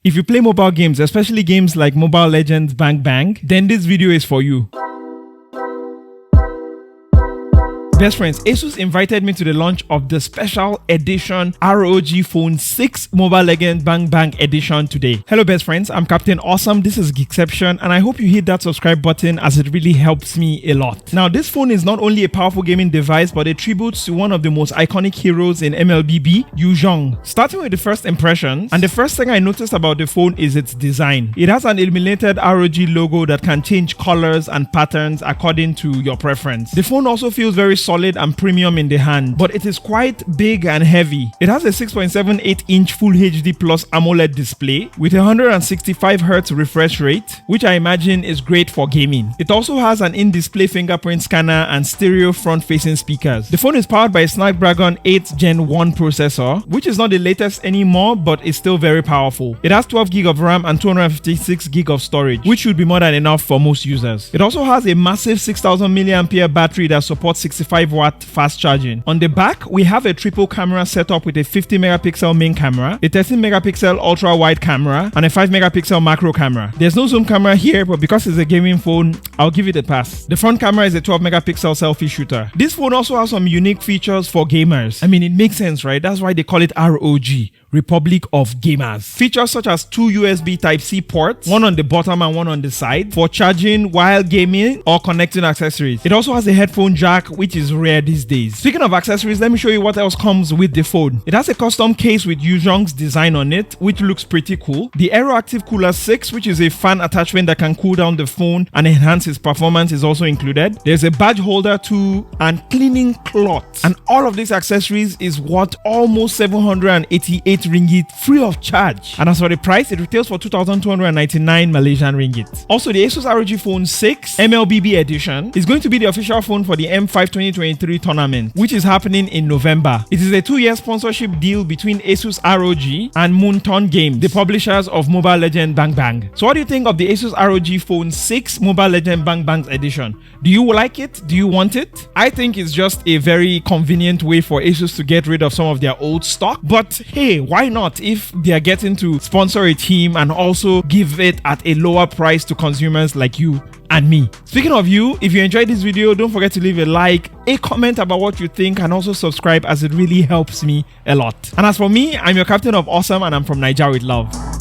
If you play mobile games, especially games like Mobile Legends Bang Bang, then this video is for you. Best friends, ASUS invited me to the launch of the special edition ROG Phone 6 Mobile Legends Bang Bang Edition today. Hello best friends, I'm Captain Awesome, this is Geekception, and I hope you hit that subscribe button as it really helps me a lot. Now this phone is not only a powerful gaming device but a tribute to one of the most iconic heroes in MLBB, Yu Zhong. Starting with the first impressions, and the first thing I noticed about the phone is its design. It has an illuminated ROG logo that can change colors and patterns according to your preference. The phone also feels very solid and premium in the hand, but it is quite big and heavy. It has a 6.78-inch Full HD Plus AMOLED display with 165Hz refresh rate, which I imagine is great for gaming. It also has an in-display fingerprint scanner and stereo front-facing speakers. The phone is powered by a Snapdragon 8 Gen 1 processor, which is not the latest anymore, but is still very powerful. It has 12GB of RAM and 256GB of storage, which should be more than enough for most users. It also has a massive 6000 mAh battery that supports 65W fast charging. On the back, we have a triple camera setup with a 50MP main camera, a 13MP ultra wide camera, and a 5MP macro camera. There's no zoom camera here, but because it's a gaming phone, I'll give it a pass. The front camera is a 12MP selfie shooter. This phone also has some unique features for gamers. I mean, it makes sense, right? That's why they call it ROG. Republic of Gamers. Features such as 2 USB Type-C ports, one on the bottom and one on the side, for charging while gaming or connecting accessories. It also has a headphone jack, which is rare these days. Speaking of accessories, let me show you what else comes with the phone. It has a custom case with Yu Zhong's design on it, which looks pretty cool. The Aeroactive Cooler 6, which is a fan attachment that can cool down the phone and enhance its performance, is also included. There's a badge holder too, and cleaning cloth. And all of these accessories is worth almost 788 ringgit free of charge. And as for the price, it retails for 2,299 Malaysian ringgit. Also, the ASUS ROG Phone 6 MLBB Edition is going to be the official phone for the M5 2023 tournament, which is happening in November. It is a 2-year sponsorship deal between ASUS ROG and Moonton Games, the publishers of Mobile Legends Bang Bang. So what do you think of the ASUS ROG Phone 6 Mobile Legends Bang Bang Edition? Do you like it? Do you want it? I think it's just a very convenient way for ASUS to get rid of some of their old stock, but hey, why not if they are getting to sponsor a team and also give it at a lower price to consumers like you and me. Speaking of you, if you enjoyed this video, don't forget to leave a like, a comment about what you think, and also subscribe as it really helps me a lot. And as for me, I'm your Captain of Awesome and I'm from Nigeria with love.